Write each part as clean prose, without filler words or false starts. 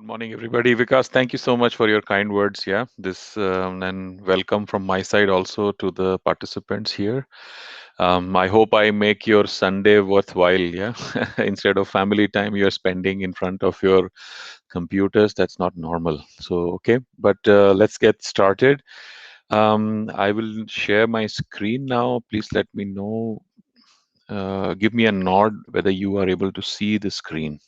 Morning, everybody. Vikas, thank you so much for your kind words. Yeah, this and welcome from my side also to the participants here. I hope I make your Sunday worthwhile. Yeah, instead of family time you're spending in front of your computers, that's not normal. So, okay, but let's get started. I will share my screen now. Please let me know. Give me a nod whether you are able to see the screen.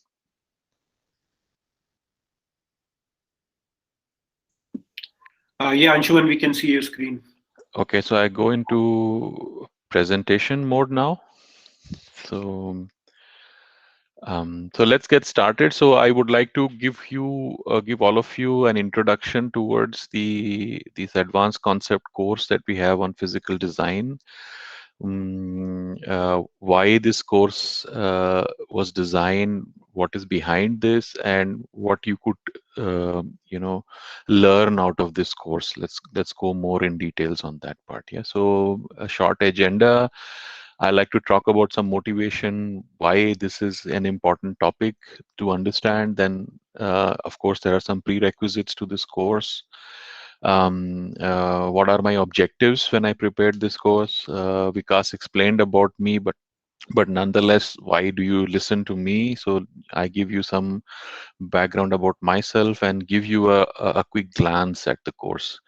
Yeah, Anshuman, we can see your screen. Okay, so I go into presentation mode now. So, so let's get started. So I would like to give all of you an introduction towards this advanced concept course that we have on physical design. Why this course was designed, what is behind this, and what you could, learn out of this course. Let's go more in details on that part. Yeah. So a short agenda. I like to talk about some motivation, why this is an important topic to understand. Then, of course, there are some prerequisites to this course. What are my objectives when I prepared this course? Vikas explained about me, but nonetheless, why do you listen to me? So I give you some background about myself and give you a quick glance at the course,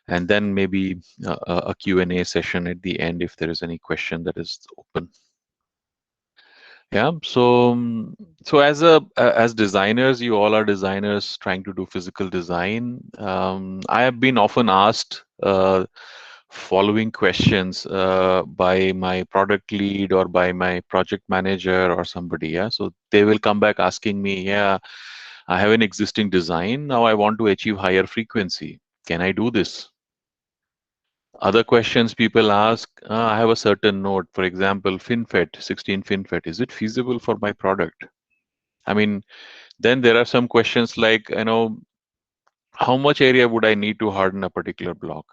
and then maybe a Q&A session at the end if there is any question that is open. Yeah. So, as designers, you all are designers trying to do physical design. I have been often asked following questions by my product lead or by my project manager or somebody. Yeah. So they will come back asking me, yeah, I have an existing design. Now I want to achieve higher frequency. Can I do this? Other questions people ask, I have a certain node, for example, FinFET, 16 FinFET. Is it feasible for my product? I mean, then there are some questions like, how much area would I need to harden a particular block?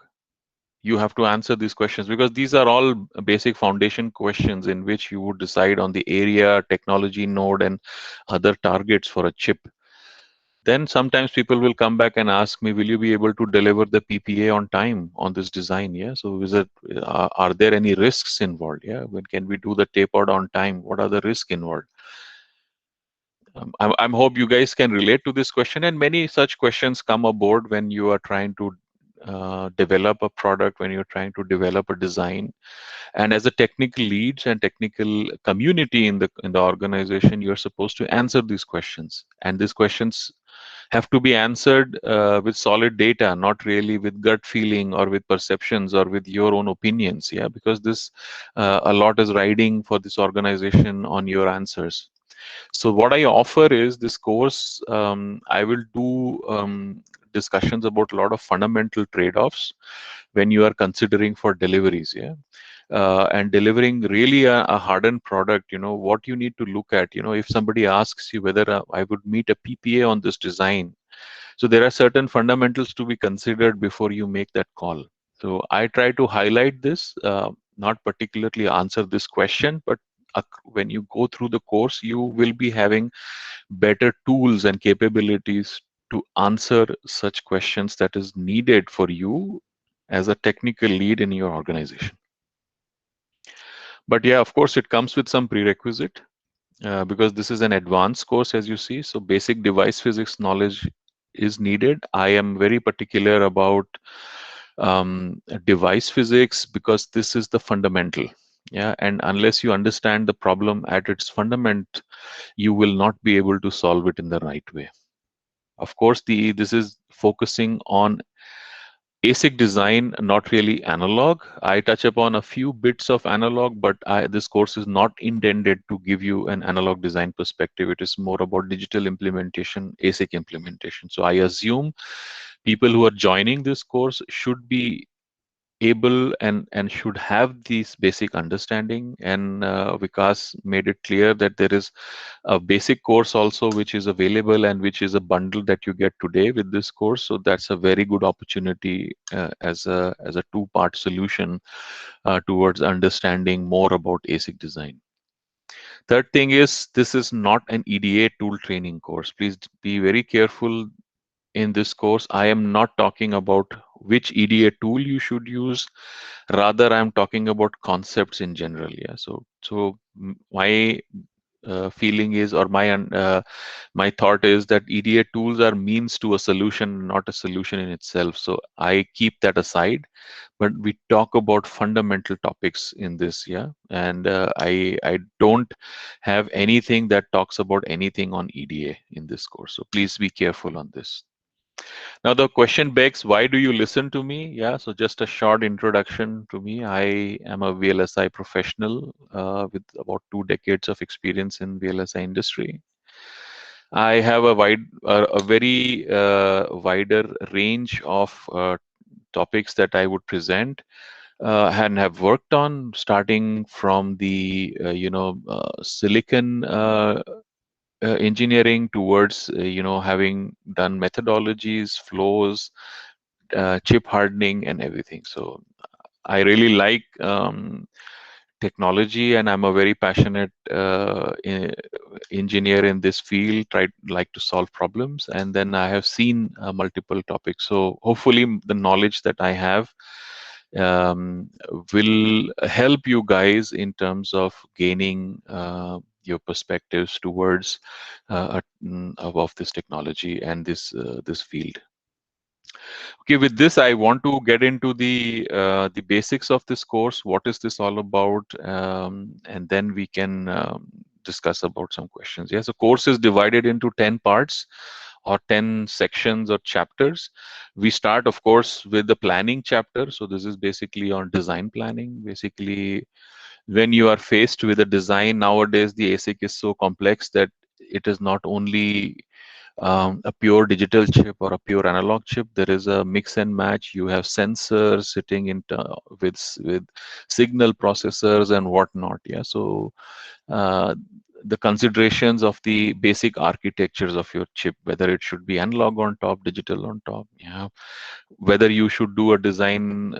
You have to answer these questions because these are all basic foundation questions in which you would decide on the area, technology node, and other targets for a chip. Then sometimes people will come back and ask me, will you be able to deliver the PPA on time on this design? Yeah. So are there any risks involved? Yeah. When can we do the tape out on time? What are the risks involved? I'm hope you guys can relate to this question, and many such questions come aboard when you are trying to develop a product, when you're trying to develop a design. And as a technical leads and technical community in the organization, you're supposed to answer these questions, and these questions have to be answered with solid data, not really with gut feeling or with perceptions or with your own opinions. Yeah, because this a lot is riding for this organization on your answers. So what I offer is this course. I will do discussions about a lot of fundamental trade-offs when you are considering for deliveries. Yeah. And delivering really a hardened product, what you need to look at, if somebody asks you whether I would meet a PPA on this design. So there are certain fundamentals to be considered before you make that call. So I try to highlight this, not particularly answer this question, but when you go through the course, you will be having better tools and capabilities to answer such questions that is needed for you as a technical lead in your organization. But yeah, of course, it comes with some prerequisite because this is an advanced course, as you see. So basic device physics knowledge is needed. I am very particular about device physics because this is the fundamental. Yeah, and unless you understand the problem at its fundament, you will not be able to solve it in the right way. Of course, this is focusing on ASIC design, not really analog. I touch upon a few bits of analog, but this course is not intended to give you an analog design perspective. It is more about digital implementation, ASIC implementation. So I assume people who are joining this course should be able and should have this basic understanding. And Vikas made it clear that there is a basic course also which is available and which is a bundle that you get today with this course. So that's a very good opportunity as a two-part solution towards understanding more about ASIC design. Third thing is, this is not an EDA tool training course. Please be very careful in this course. I am not talking about which EDA tool you should use. Rather, I'm talking about concepts in general. Yeah. So my feeling is, or my thought is that EDA tools are means to a solution, not a solution in itself. So I keep that aside, but we talk about fundamental topics in this. Yeah. And I don't have anything that talks about anything on EDA in this course. So please be careful on this. Now the question begs, why do you listen to me? Yeah, so just a short introduction to me. I am a VLSI professional with about 2 decades of experience in VLSI industry. I have a very wider range of topics that I would present and have worked on, starting from the silicon engineering towards having done methodologies, flows, chip hardening, and everything. So I really like technology, and I'm a very passionate engineer in this field. Try like to solve problems, and then I have seen multiple topics. So hopefully, the knowledge that I have um, will help you guys in terms of gaining your perspectives towards above this technology and this field. Okay, with this, I want to get into the basics of this course. What is this all about? And then we can discuss about some questions. Yes, the course is divided into 10 parts or 10 sections or chapters. We start, of course, with the planning chapter. So this is basically on design planning. Basically, when you are faced with a design nowadays, the ASIC is so complex that it is not only a pure digital chip or a pure analog chip. There is a mix and match. You have sensors sitting with signal processors and whatnot. Yeah, so the considerations of the basic architectures of your chip, whether it should be analog on top, digital on top. Yeah, whether you should do a design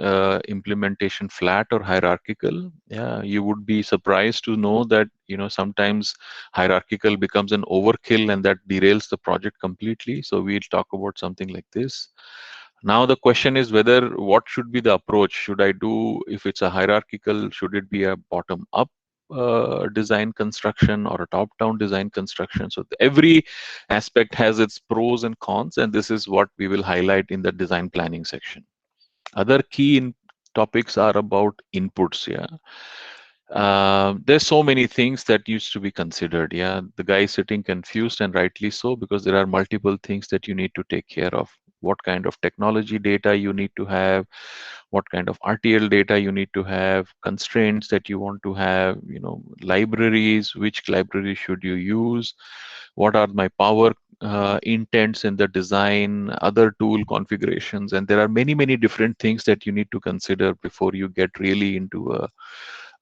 implementation flat or hierarchical. Yeah, you would be surprised to know that sometimes hierarchical becomes an overkill and that derails the project completely. So we'll talk about something like this. Now the question is whether what should be the approach. Should I do, if it's a hierarchical, should it be a bottom up design construction or a top down design construction? So every aspect has its pros and cons, and this is what we will highlight in the design planning section. Other key topics are about inputs. Yeah, there's so many things that used to be considered. Yeah, the guy is sitting confused, and rightly so, because there are multiple things that you need to take care of. What kind of technology data you need to have, what kind of RTL data you need to have, constraints that you want to have, libraries, which library should you use, what are my power intents in the design, other tool configurations, and there are many, many different things that you need to consider before you get really into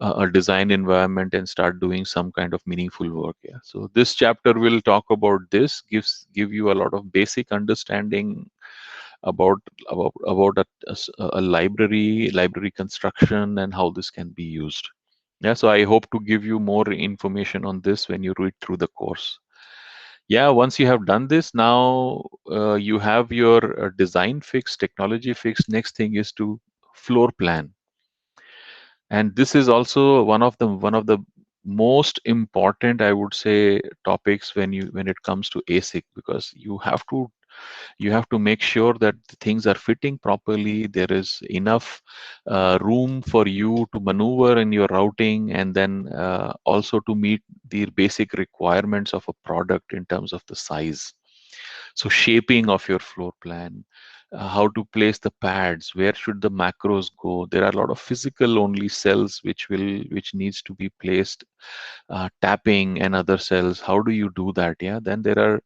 a design environment and start doing some kind of meaningful work. Yeah. So this chapter will talk about this, give you a lot of basic understanding about a library construction and how this can be used. Yeah, so I hope to give you more information on this when you read through the course. Yeah, once you have done this, now you have your design fixed, technology fixed. Next thing is to floor plan, and this is also one of the most important, I would say, topics when it comes to ASIC, because you have to make sure that the things are fitting properly. There is enough room for you to maneuver in your routing, and then also to meet the basic requirements of a product in terms of the size. So shaping of your floor plan, how to place the pads, where should the macros go. There are a lot of physical only cells which needs to be placed, tapping and other cells. How do you do that? Yeah, then there are,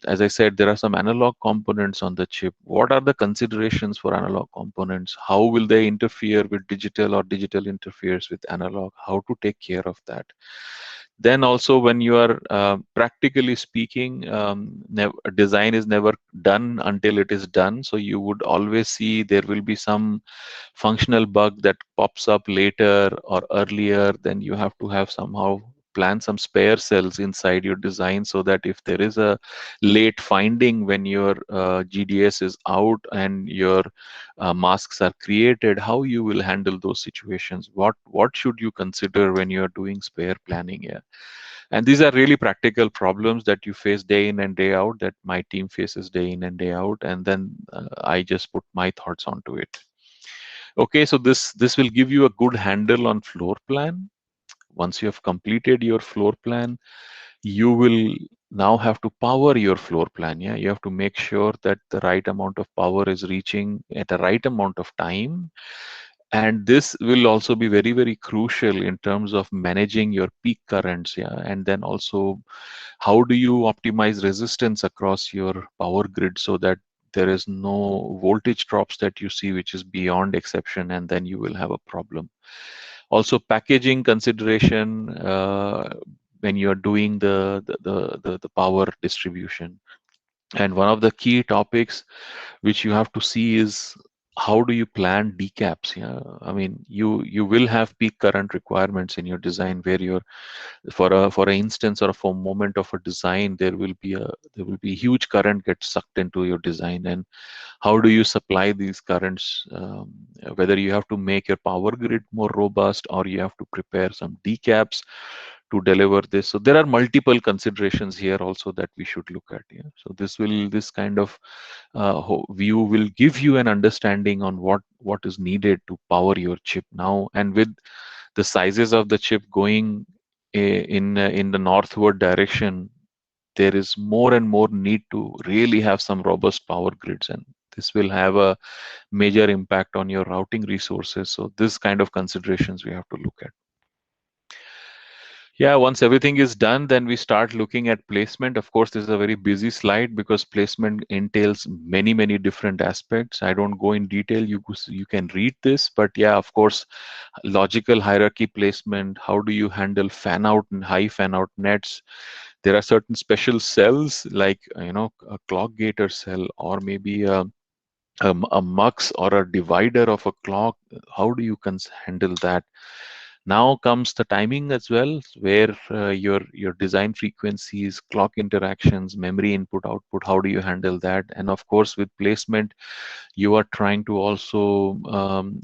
as I said, there are some analog components on the chip. What are the considerations for analog components? How will they interfere with digital, or digital interferes with analog? How to take care of that? Then also, when you are practically speaking, design is never done until it is done. So you would always see there will be some functional bug that pops up later or earlier. Then you have to have somehow plan some spare cells inside your design so that if there is a late finding when your GDS is out and your masks are created, how you will handle those situations. What should you consider when you are doing spare planning? Yeah. And these are really practical problems that you face day in and day out, that my team faces day in and day out. And then I just put my thoughts onto it. Okay, so this will give you a good handle on floor plan. Once you have completed your floor plan, you will now have to power your floor plan. Yeah, you have to make sure that the right amount of power is reaching at the right amount of time. And this will also be very, very crucial in terms of managing your peak currents. Yeah, and then also how do you optimize resistance across your power grid so that there is no voltage drops that you see which is beyond exception, and then you will have a problem. Also packaging consideration when you are doing the power distribution. And one of the key topics which you have to see is how do you plan decaps. Yeah, I mean, you will have peak current requirements in your design where you're for an instance or for a moment of a design, there will be huge current gets sucked into your design. And how do you supply these currents, whether you have to make your power grid more robust or you have to prepare some decaps to deliver this. So there are multiple considerations here also that we should look at. Yeah, so this kind of view will give you an understanding on what is needed to power your chip now. And with the sizes of the chip going in the northward direction, there is more and more need to really have some robust power grids, and this will have a major impact on your routing resources. So this kind of considerations we have to look at. Yeah, once everything is done, then we start looking at placement. Of course, this is a very busy slide because placement entails many, many different aspects. I don't go in detail. You can read this, but yeah, of course, logical hierarchy placement. How do you handle fan out and high fan out nets? There are certain special cells like a clock gator cell or maybe a mux or a divider of a clock. How do you handle that? Now comes the timing as well, where your design frequencies, clock interactions, memory input output. How do you handle that? And of course, with placement, you are trying to also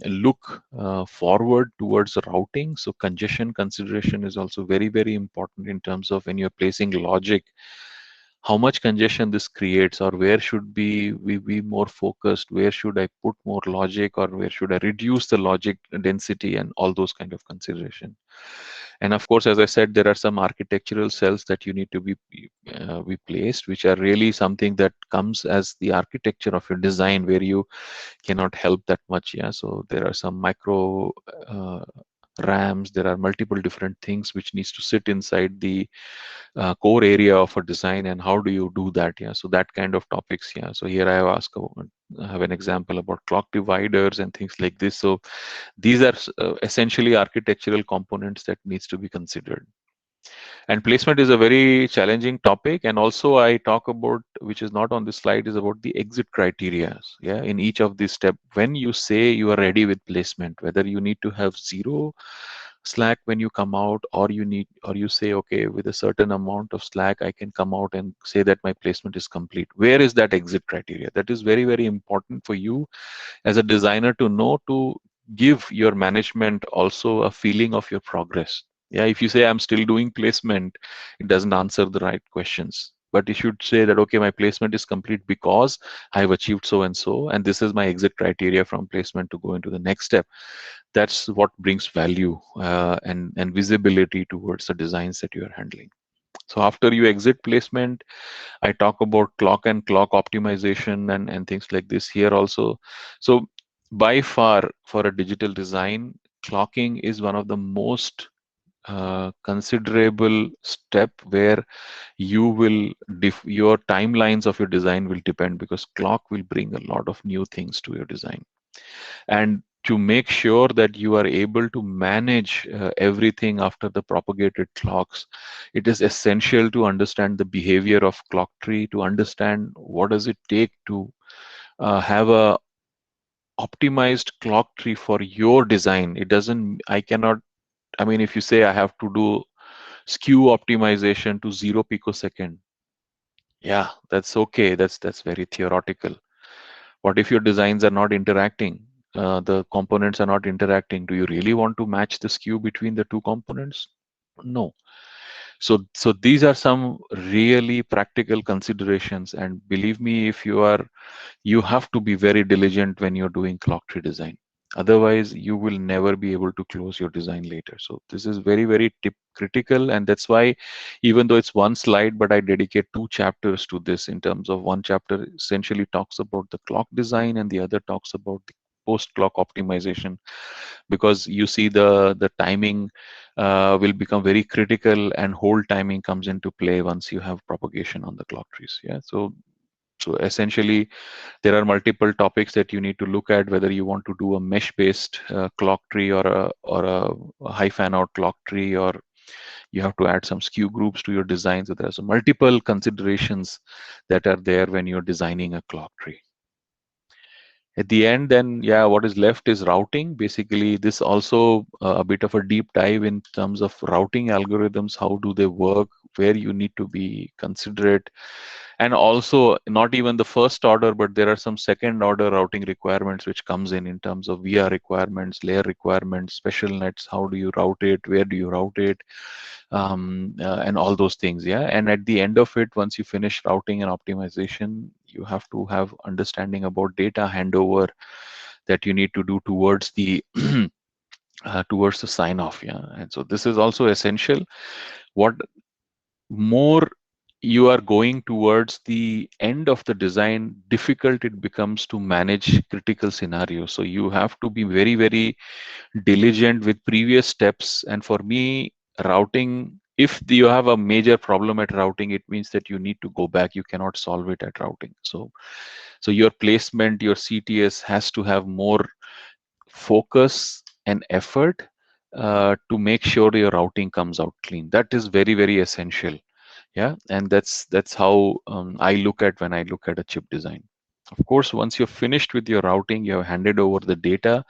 look forward towards routing. So congestion consideration is also very, very important in terms of when you're placing logic, how much congestion this creates, or where should we be more focused, where should I put more logic, or where should I reduce the logic density, and all those kind of consideration. And of course, as I said, there are some architectural cells that you need to be placed, which are really something that comes as the architecture of your design, where you cannot help that much. Yeah, so there are some micro RAMs. There are multiple different things which needs to sit inside the core area of a design, and how do you do that. Yeah, so that kind of topics. Yeah, so here I have asked I have an example about clock dividers and things like this. So these are essentially architectural components that needs to be considered. And placement is a very challenging topic. And also I talk about, which is not on this slide, is about the exit criteria. Yeah, in each of these steps, when you say you are ready with placement, whether you need to have zero slack when you come out, or you say, okay, with a certain amount of slack I can come out and say that my placement is complete. Where is that exit criteria? That is very, very important for you as a designer to know, to give your management also a feeling of your progress. Yeah, if you say I'm still doing placement, it doesn't answer the right questions. But you should say that, okay, my placement is complete because I've achieved so and so, and this is my exit criteria from placement to go into the next step. That's what brings value and visibility towards the designs that you are handling. So after you exit placement, I talk about clock and clock optimization and things like this here also. So by far, for a digital design, clocking is one of the most considerable step where you will your timelines of your design will depend, because clock will bring a lot of new things to your design. And to make sure that you are able to manage everything after the propagated clocks, it is essential to understand the behavior of clock tree, to understand what does it take to have a optimized clock tree for your design. It doesn't, I cannot, I mean, if you say I have to do Skew optimization to 0 picosecond. Yeah, that's okay. That's very theoretical. What if your designs are not interacting? The components are not interacting. Do you really want to match the skew between the two components? No. So these are some really practical considerations. And believe me, if you have to be very diligent when you're doing clock tree design. Otherwise, you will never be able to close your design later. So this is very, very critical. And that's why, even though it's one slide, but I dedicate 2 chapters to this. In terms of, one chapter essentially talks about the clock design and the other talks about the post clock optimization, because you see the timing will become very critical, and hold timing comes into play once you have propagation on the clock trees. Yeah, so essentially there are multiple topics that you need to look at, whether you want to do a mesh based clock tree, or a high fan out clock tree, or you have to add some skew groups to your design. So there's multiple considerations that are there when you're designing a clock tree. At the end, then, yeah, what is left is routing. Basically, this also a bit of a deep dive in terms of routing algorithms. How do they work? Where you need to be considerate, and also not even the first order, but there are some second order routing requirements which comes in terms of VR requirements, layer requirements, special nets. How do you route it? Where do you route it? And all those things. Yeah, and at the end of it, once you finish routing and optimization, you have to have understanding about data handover that you need to do towards the towards the sign off. Yeah, and so this is also essential. What more you are going towards the end of the design, difficult it becomes to manage critical scenarios. So you have to be very, very diligent with previous steps. And for me, routing, if you have a major problem at routing, it means that you need to go back. You cannot solve it at routing. So your placement, your CTS has to have more focus and effort to make sure your routing comes out clean. That is very, very essential. Yeah, and that's how I look at when I look at a chip design. Of course, once you're finished with your routing, you have handed over the data.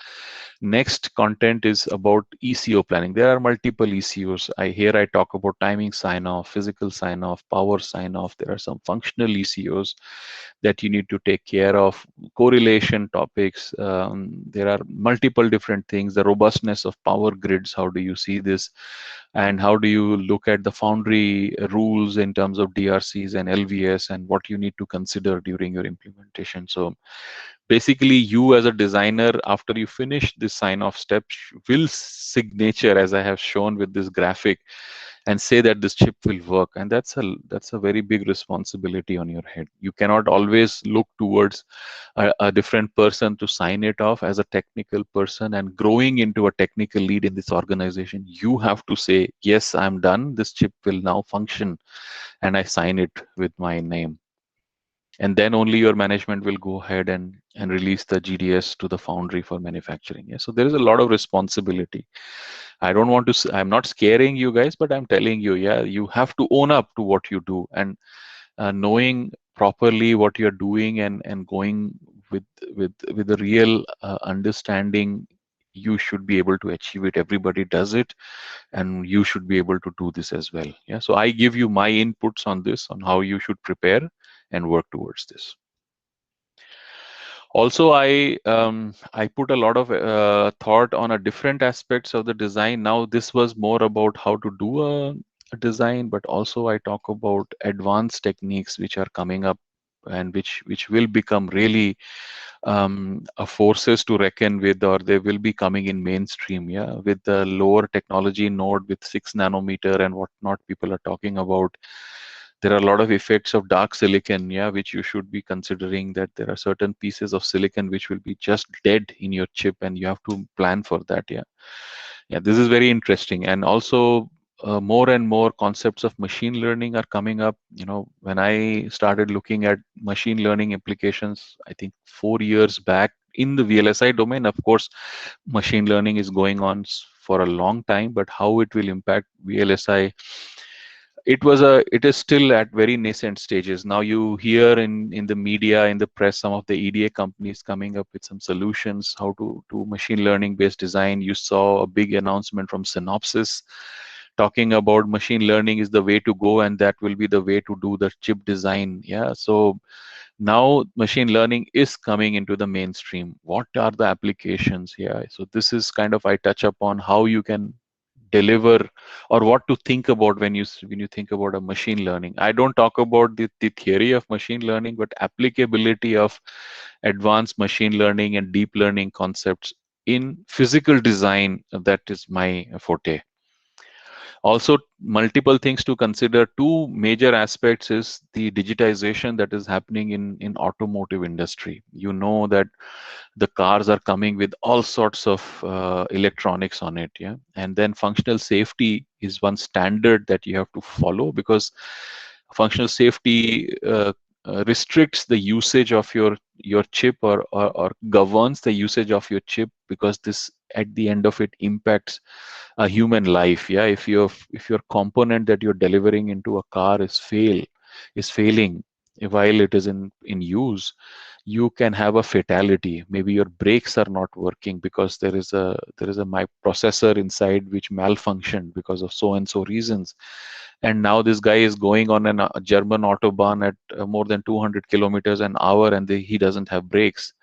Next content is about ECO planning. There are multiple ECOs. I talk about timing sign off, physical sign off, power sign off. There are some functional ECOs that you need to take care of, correlation topics. There are multiple different things. The robustness of power grids. How do you see this? And how do you look at the foundry rules in terms of DRCs and LVS, and what you need to consider during your implementation? So basically, you as a designer, after you finish this sign off step, will signature, as I have shown with this graphic, and say that this chip will work. And that's a very big responsibility on your head. You cannot always look towards a different person to sign it off. As a technical person and growing into a technical lead in this organization, you have to say, yes, I'm done, this chip will now function, and I sign it with my name. And then only your management will go ahead and release the GDS to the foundry for manufacturing. Yeah, so there is a lot of responsibility. I don't want to I'm not scaring you guys, but I'm telling you, yeah, you have to own up to what you do. And knowing properly what you're doing, and going with with a real understanding, you should be able to achieve it. Everybody does it, and you should be able to do this as well. Yeah, so I give you my inputs on this, on how you should prepare and work towards this. Also, I put a lot of thought on a different aspects of the design. Now this was more about how to do a design, but also I talk about advanced techniques which are coming up, and which will become really a forces to reckon with, or they will be coming in mainstream. Yeah, with the lower technology node with 6 nanometer and whatnot people are talking about. There are a lot of effects of dark silicon, yeah, which you should be considering, that there are certain pieces of silicon which will be just dead in your chip, and you have to plan for that. Yeah, yeah, this is very interesting. And also more and more concepts of machine learning are coming up. When I started looking at machine learning implications, I think 4 years back, in the VLSI domain, of course, machine learning is going on for a long time, but how it will impact VLSI, it is still at very nascent stages. Now you hear in the media, in the press, some of the EDA companies coming up with some solutions how to do machine learning based design. You saw a big announcement from Synopsys talking about machine learning is the way to go, and that will be the way to do the chip design. Yeah, so now machine learning is coming into the mainstream. What are the applications? Yeah, so this is kind of, I touch upon how you can deliver, or what to think about when you think about a machine learning. I don't talk about the theory of machine learning, but applicability of advanced machine learning and deep learning concepts in physical design. That is my forte. Also, multiple things to consider. Two major aspects is the digitization that is happening in automotive industry. You know that the cars are coming with all sorts of electronics on it. Yeah, and then functional safety is one standard that you have to follow, because functional safety restricts the usage of your chip, or governs the usage of your chip, because this at the end of it impacts a human life. Yeah, if your component that you're delivering into a car is failing while it is in use, you can have a fatality. Maybe your brakes are not working because there is a my processor inside which malfunctioned because of so and so reasons, and now this guy is going on a German autobahn at more than 200 kilometers an hour, and he doesn't have brakes.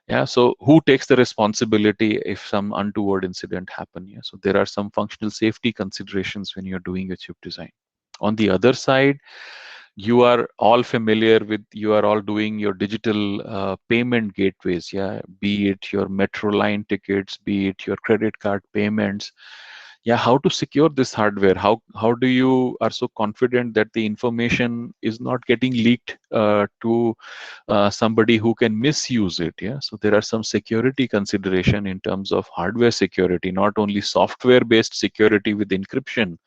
Yeah, so who takes the responsibility if some untoward incident happen? Yeah, so there are some functional safety considerations when you're doing a chip design. On the other side, you are all doing your digital payment gateways. Yeah, be it your metro line tickets, be it your credit card payments. Yeah, how to secure this hardware? How do you are so confident that the information is not getting leaked to somebody who can misuse it? Yeah, so there are some security consideration in terms of hardware security, not only software based security with encryption.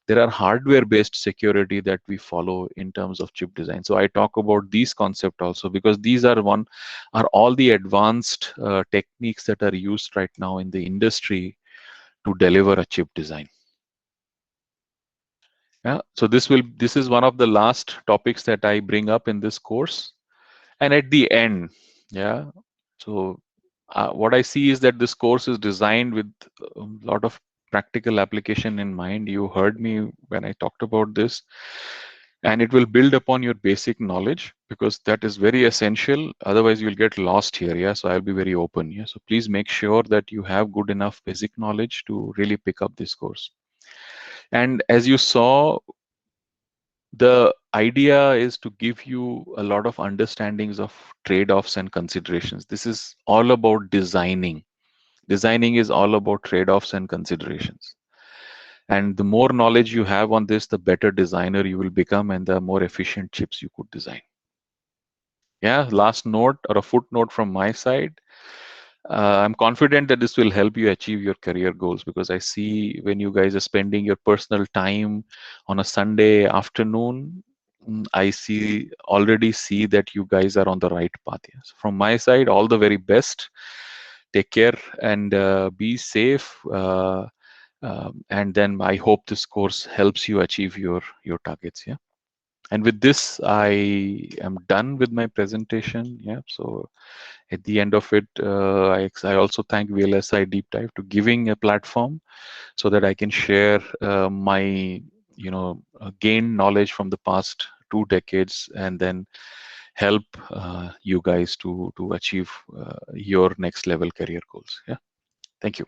There are hardware based security that we follow in terms of chip design. So I talk about these concepts also, because these are all the advanced techniques that are used right now in the industry to deliver a chip design. Yeah, so this is one of the last topics that I bring up in this course. And at the end, yeah, so what I see is that this course is designed with a lot of practical application in mind. You heard me when I talked about this, and it will build upon your basic knowledge, because that is very essential. Otherwise, you'll get lost here. Yeah, so I'll be very open. Yeah, so please make sure that you have good enough basic knowledge to really pick up this course. And as you saw, the idea is to give you a lot of understandings of trade-offs and considerations. This is all about designing. Designing is all about trade-offs and considerations. And the more knowledge you have on this, the better designer you will become, and the more efficient chips you could design. Yeah, last note or a footnote from my side. I'm confident that this will help you achieve your career goals, because I see when you guys are spending your personal time on a Sunday afternoon, already see that you guys are on the right path. Yes. From my side, all the very best. Take care and be safe. And then I hope this course helps you achieve your targets. Yeah. And with this, I am done with my presentation. Yeah. So at the end of it, I also thank VLSI Deep Dive to giving a platform so that I can share my gained knowledge from the past 2 decades, and then help you guys to achieve your next level career goals. Yeah. Thank you.